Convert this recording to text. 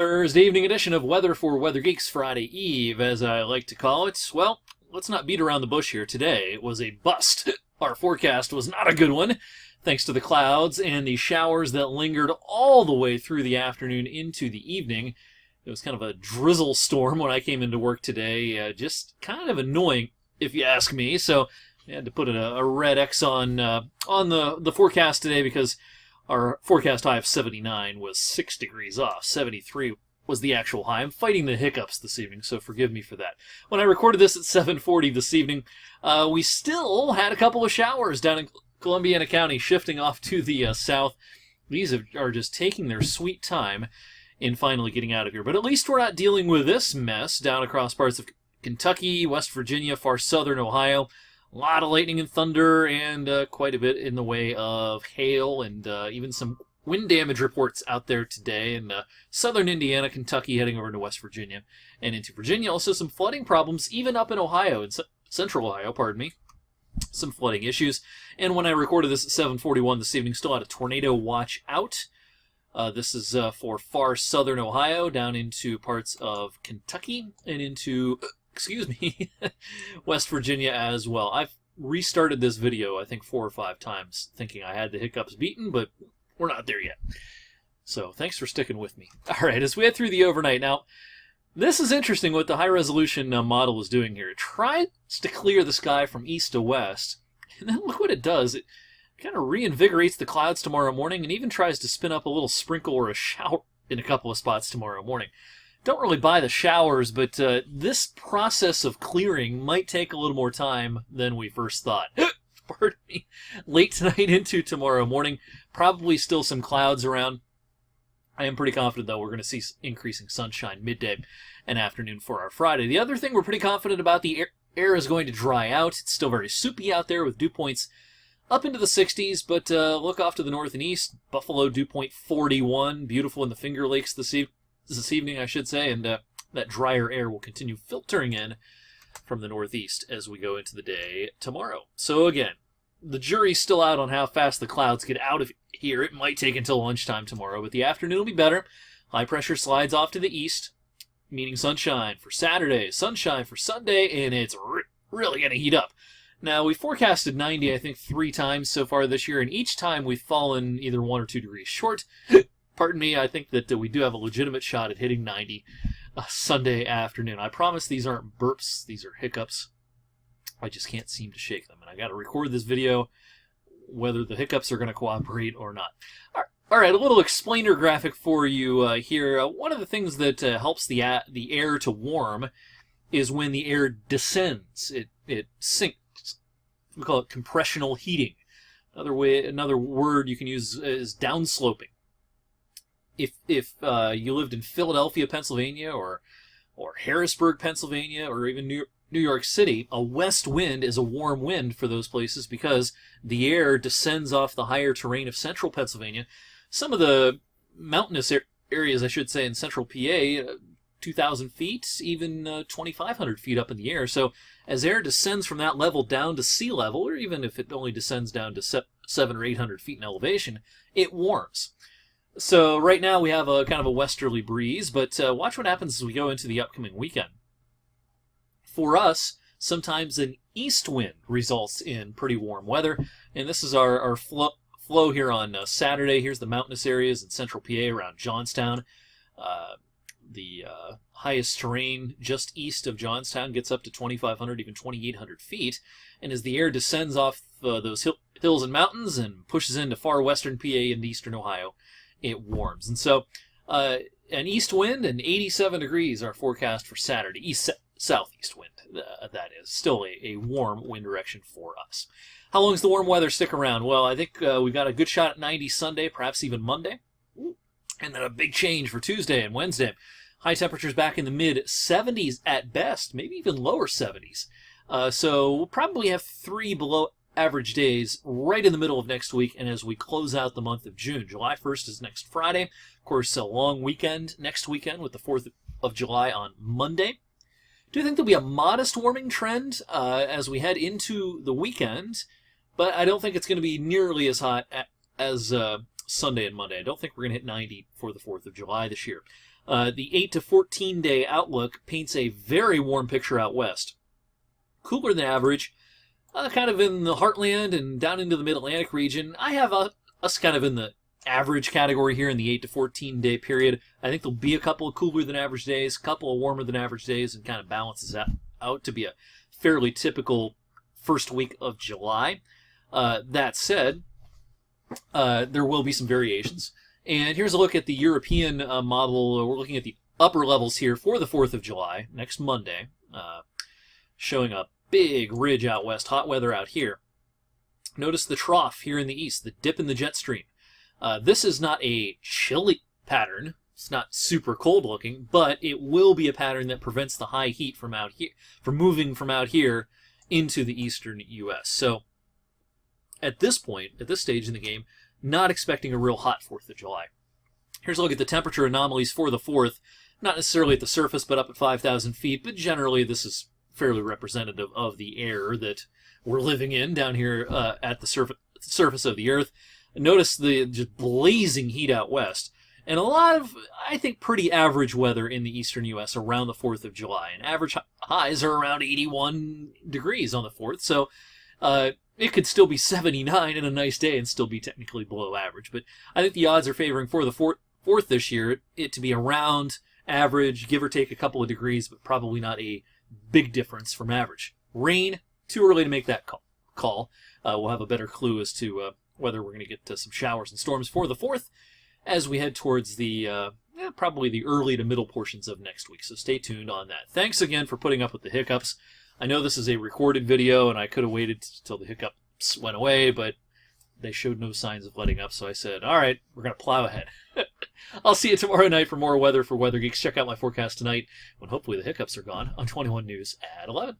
Thursday evening edition of Weather for Weather Geeks, Friday Eve, as I like to call it. Well, let's not beat around the bush here. Today was a bust. Our forecast was not a good one, thanks to the clouds and the showers that lingered all the way through the afternoon into the evening. It was kind of a drizzle storm when I came into work today, just kind of annoying, if you ask me. So I had to put a red X on the forecast today because our forecast high of 79 was 6 degrees off. 73 was the actual high. I'm fighting the hiccups this evening, so forgive me for that. When I recorded this at 7:40 this evening, we still had a couple of showers down in Columbiana County, shifting off to the south. These are just taking their sweet time in finally getting out of here. But at least we're not dealing with this mess down across parts of Kentucky, West Virginia, far southern Ohio. A lot of lightning and thunder, and quite a bit in the way of hail, and even some wind damage reports out there today in southern Indiana, Kentucky, heading over to West Virginia and into Virginia. Also some flooding problems, even up in Ohio, in central Ohio, pardon me. Some flooding issues. And when I recorded this at 7:41 this evening, still had a tornado watch out. This is for far southern Ohio, down into parts of Kentucky, and into West Virginia as well. I've restarted this video, I think 4 or 5 times, thinking I had the hiccups beaten, but we're not there yet. So thanks for sticking with me. All right, as we head through the overnight. Now, this is interesting what the high-resolution model is doing here. It tries to clear the sky from east to west, and then look what it does. It kind of reinvigorates the clouds tomorrow morning and even tries to spin up a little sprinkle or a shower in a couple of spots tomorrow morning. Don't really buy the showers, but this process of clearing might take a little more time than we first thought. Pardon me. Late tonight into tomorrow morning, probably still some clouds around. I am pretty confident, though, we're going to see increasing sunshine midday and afternoon for our Friday. The other thing we're pretty confident about, the air is going to dry out. It's still very soupy out there with dew points up into the 60s, but look off to the north and east. Buffalo dew point 41, beautiful in the Finger Lakes this evening, I should say, and that drier air will continue filtering in from the northeast as we go into the day tomorrow. So again, the jury's still out on how fast the clouds get out of here. It might take until lunchtime tomorrow, but the afternoon will be better. High pressure slides off to the east, meaning sunshine for Saturday, sunshine for Sunday, and it's really going to heat up. Now, we forecasted 90, I think, 3 times so far this year, and each time we've fallen either 1 or 2 degrees short. Pardon me, I think that we do have a legitimate shot at hitting 90 Sunday afternoon. I promise these aren't burps, these are hiccups. I just can't seem to shake them, and I got to record this video whether the hiccups are going to cooperate or not. All right, a little explainer graphic for you here. One of the things that helps the air to warm is when the air descends. It sinks. We call it compressional heating. Another word you can use is downsloping. If you lived in Philadelphia, Pennsylvania, or Harrisburg, Pennsylvania, or even New York City, a west wind is a warm wind for those places because the air descends off the higher terrain of central Pennsylvania. Some of the mountainous areas, I should say, in central PA, 2,000 feet, even 2,500 feet up in the air. So as air descends from that level down to sea level, or even if it only descends down to 700 or 800 feet in elevation, it warms. So right now we have a kind of a westerly breeze, but watch what happens as we go into the upcoming weekend. For us, sometimes an east wind results in pretty warm weather, and this is our flow here on Saturday. Here's the mountainous areas in central PA around Johnstown. The highest terrain just east of Johnstown gets up to 2,500, even 2,800 feet, and as the air descends off those hills and mountains and pushes into far western PA and eastern Ohio, it warms. And so an east wind and 87 degrees are forecast for Saturday. Southeast wind, that is. Still a warm wind direction for us. How long does the warm weather stick around? Well, I think we've got a good shot at 90 Sunday, perhaps even Monday. And then a big change for Tuesday and Wednesday. High temperatures back in the mid-70s at best, maybe even lower 70s. So we'll probably have 3 below average days right in the middle of next week, and as we close out the month of June. July 1st is next Friday. Of course, a long weekend next weekend with the 4th of July on Monday. Do think there'll be a modest warming trend as we head into the weekend, but I don't think it's going to be nearly as hot as Sunday and Monday. I don't think we're going to hit 90 for the 4th of July this year. The 8 to 14 day outlook paints a very warm picture out west. Cooler than average, kind of in the heartland and down into the mid-Atlantic region. I have us kind of in the average category here in the 8 to 14 day period. I think there'll be a couple of cooler than average days, a couple of warmer than average days, and kind of balances out to be a fairly typical first week of July. That said, there will be some variations. And here's a look at the European model. We're looking at the upper levels here for the 4th of July, next Monday, showing a big ridge out west, hot weather out here. Notice the trough here in the east, the dip in the jet stream. This is not a chilly pattern. It's not super cold looking, but it will be a pattern that prevents the high heat from moving from out here into the eastern U.S. So at this point, at this stage in the game, not expecting a real hot 4th of July. Here's a look at the temperature anomalies for the 4th. Not necessarily at the surface, but up at 5,000 feet. But generally, this is fairly representative of the air that we're living in down here at the surface of the Earth. Notice the just blazing heat out west. And a lot of, I think, pretty average weather in the eastern U.S. around the 4th of July. And average highs are around 81 degrees on the 4th. So it could still be 79 in a nice day and still be technically below average. But I think the odds are favoring for the 4th this year it to be around average, give or take a couple of degrees, but probably not a big difference from average. Rain, too early to make that call. We'll have a better clue as to whether we're going to get some showers and storms for the 4th as we head towards the probably the early to middle portions of next week. So stay tuned on that. Thanks again for putting up with the hiccups. I know this is a recorded video, and I could have waited till the hiccups went away, but they showed no signs of letting up, so I said, all right, we're going to plow ahead. I'll see you tomorrow night for more weather for Weather Geeks. Check out my forecast tonight when hopefully the hiccups are gone on 21 News at 11.